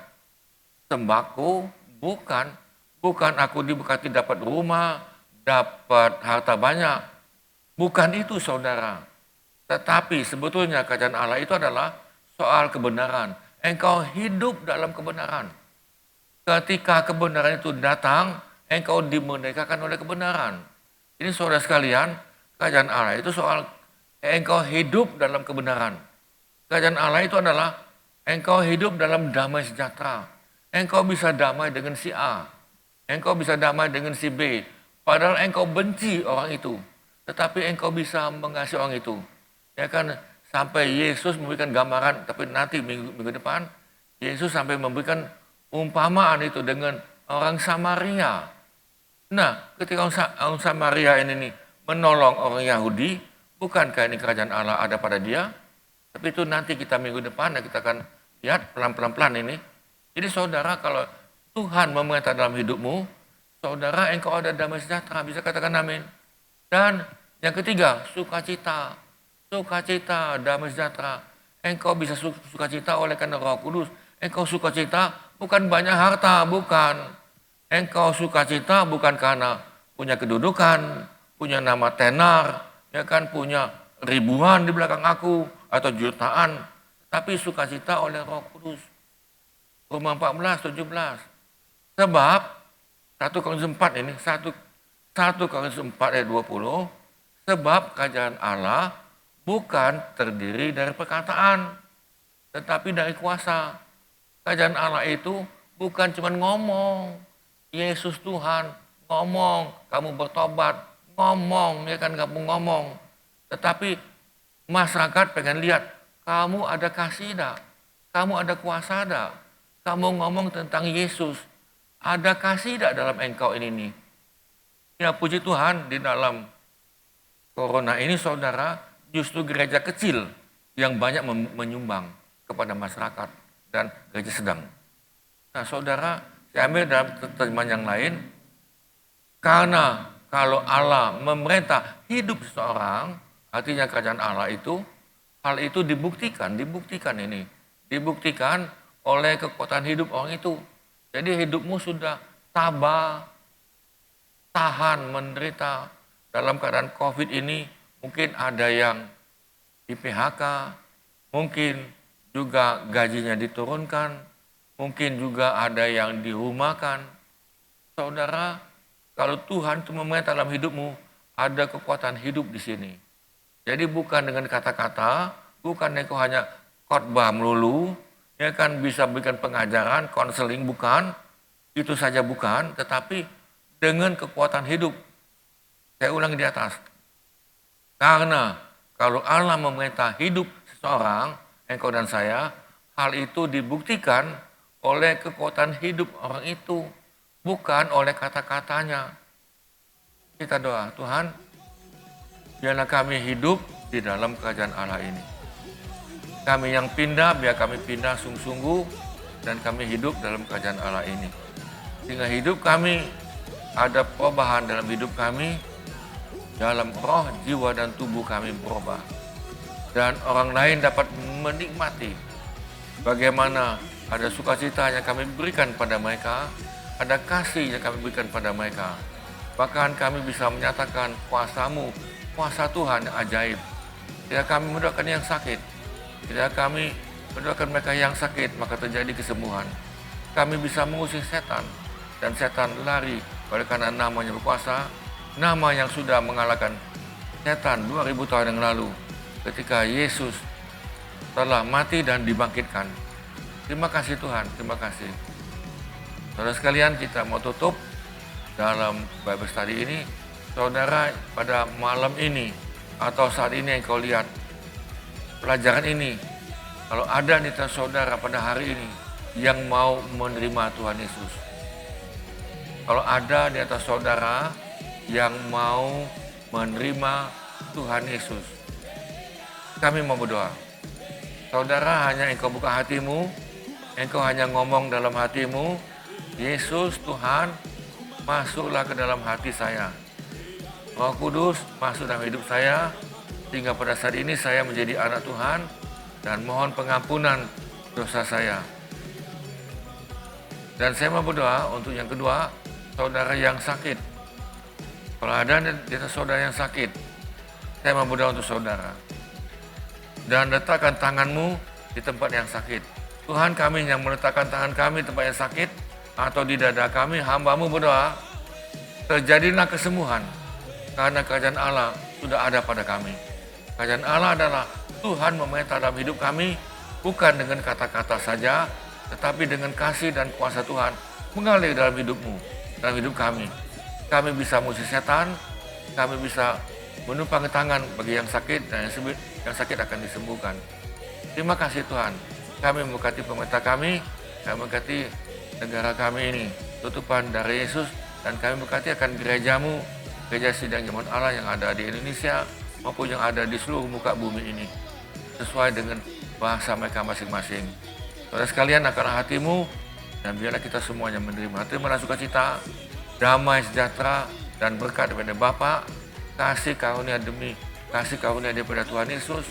sembako, bukan aku diberkati dapat rumah, dapat harta banyak, bukan itu saudara. Tetapi sebetulnya kerajaan Allah itu adalah soal kebenaran. Engkau hidup dalam kebenaran. Ketika kebenaran itu datang, engkau dimerdekakan oleh kebenaran. Ini saudara sekalian, kerajaan Allah itu soal engkau hidup dalam kebenaran. Kerajaan Allah itu adalah engkau hidup dalam damai sejahtera. Engkau bisa damai dengan si A. Engkau bisa damai dengan si B. Padahal engkau benci orang itu. Tetapi engkau bisa mengasihi orang itu. Ya kan, sampai Yesus memberikan gambaran, tapi nanti minggu depan, Yesus sampai memberikan umpamaan itu dengan orang Samaria. Nah, ketika orang Samaria ini menolong orang Yahudi, bukankah ini kerajaan Allah ada pada dia? Tapi itu nanti kita minggu depan, kita akan lihat pelan-pelan ini. Jadi saudara, kalau Tuhan memerintah dalam hidupmu, saudara engkau ada damai sejahtera, bisa katakan amin. Dan yang ketiga, sukacita. Sukacita, damai sejahtera. Engkau bisa sukacita oleh karena Roh Kudus. Engkau sukacita bukan banyak harta, bukan. Engkau sukacita bukan karena punya kedudukan, punya nama tenar, ya kan, punya ribuan di belakang aku atau jutaan, tapi sukacita oleh Roh Kudus. Roma 14, 17. Sebab 1 Korintus 4 ini, 1 Korintus 4 ayat 20, sebab kerajaan Allah bukan terdiri dari perkataan, tetapi dari kuasa. Kerajaan Allah itu bukan cuma ngomong, Yesus Tuhan, ngomong, kamu bertobat, ngomong, ya kan, kamu ngomong. Tetapi masyarakat pengen lihat, kamu ada kasih dak, kamu ada kuasa dak, kamu ngomong tentang Yesus, ada kasih dak dalam engkau ini nih. Ya puji Tuhan, di dalam corona ini saudara, justru gereja kecil yang banyak menyumbang kepada masyarakat dan gereja sedang. Nah saudara, saya ambil dalam terjemahan yang lain, karena kalau Allah memerintah hidup seseorang, artinya kerajaan Allah itu, hal itu dibuktikan oleh kekuatan hidup orang itu. Jadi hidupmu sudah tabah, tahan, menderita. Dalam keadaan COVID ini mungkin ada yang di PHK, mungkin juga gajinya diturunkan, mungkin juga ada yang dirumahkan. Saudara, kalau Tuhan itu memerintah dalam hidupmu, ada kekuatan hidup di sini. Jadi bukan dengan kata-kata, bukan engkau hanya khotbah melulu, ya kan, bisa berikan pengajaran, konseling, bukan. Itu saja bukan, tetapi dengan kekuatan hidup. Saya ulang di atas. Karena kalau Allah memerintah hidup seseorang, engkau dan saya, hal itu dibuktikan oleh kekuatan hidup orang itu, bukan oleh kata-katanya. Kita doa, Tuhan, biarlah kami hidup di dalam kerajaan Allah ini. Kami yang pindah, biar kami pindah sungguh-sungguh, dan kami hidup dalam kerajaan Allah ini. Sehingga hidup kami, ada perubahan dalam hidup kami, dalam roh, jiwa, dan tubuh kami berubah. Dan orang lain dapat menikmati bagaimana ada sukacita yang kami berikan pada mereka, ada kasih yang kami berikan pada mereka. Bahkan kami bisa menyatakan kuasa-Mu, kuasa Tuhan yang ajaib. Ketika kami mendoakan yang sakit, ketika kami mendoakan mereka yang sakit, maka terjadi kesembuhan. Kami bisa mengusir setan, dan setan lari oleh karena namanya berkuasa, nama yang sudah mengalahkan setan 2000 tahun yang lalu ketika Yesus telah mati dan dibangkitkan. Terima kasih Tuhan, terima kasih. Saudara sekalian, kita mau tutup dalam Bible Study ini. Saudara, pada malam ini atau saat ini yang kau lihat pelajaran ini, kalau ada di antara saudara pada hari ini yang mau menerima Tuhan Yesus, kalau ada di antara saudara yang mau menerima Tuhan Yesus, kami mau berdoa. Saudara, hanya engkau buka hatimu, engkau hanya ngomong dalam hatimu, Yesus Tuhan, masuklah ke dalam hati saya. Roh Kudus masuk dalam hidup saya, sehingga pada saat ini saya menjadi anak Tuhan, dan mohon pengampunan dosa saya. Dan saya mau berdoa untuk yang kedua, saudara yang sakit. Kalau ada di atas saudara yang sakit, saya mau berdoa untuk saudara. Dan letakkan tanganmu di tempat yang sakit. Tuhan, kami yang meletakkan tangan kami di tempat yang sakit, atau di dada kami, hamba-Mu berdoa, terjadilah kesembuhan karena kerajaan Allah sudah ada pada kami. Kerajaan Allah adalah Tuhan memerintah dalam hidup kami, bukan dengan kata-kata saja, tetapi dengan kasih dan kuasa Tuhan mengalir dalam hidupmu, dalam hidup kami. Kami bisa mengusir setan, kami bisa menumpangi tangan bagi yang sakit, dan yang sakit akan disembuhkan. Terima kasih Tuhan, kami memberkati pemerintah kami memberkati negara kami ini, tutupan dari Yesus, dan kami berkati akan gerejamu, gereja sidang jemaat Allah yang ada di Indonesia, maupun yang ada di seluruh muka bumi ini, sesuai dengan bahasa mereka masing-masing. Saudara sekalian, akan hatimu, dan biarlah kita semuanya menerima terima dan sukacita, damai sejahtera, dan berkat daripada Bapa, kasih karunia daripada Tuhan Yesus,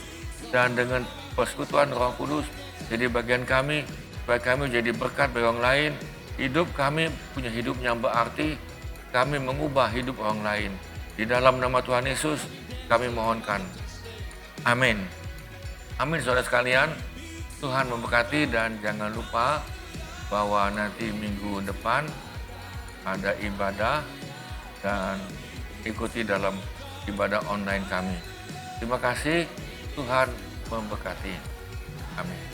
dan dengan persekutuan Roh Kudus, jadi bagian kami, supaya kami jadi berkat bagi orang lain. Hidup kami punya hidup yang berarti, kami mengubah hidup orang lain. Di dalam nama Tuhan Yesus, kami mohonkan. Amin. Amin, saudara sekalian. Tuhan memberkati, dan jangan lupa bahwa nanti minggu depan ada ibadah, dan ikuti dalam ibadah online kami. Terima kasih, Tuhan memberkati. Amin.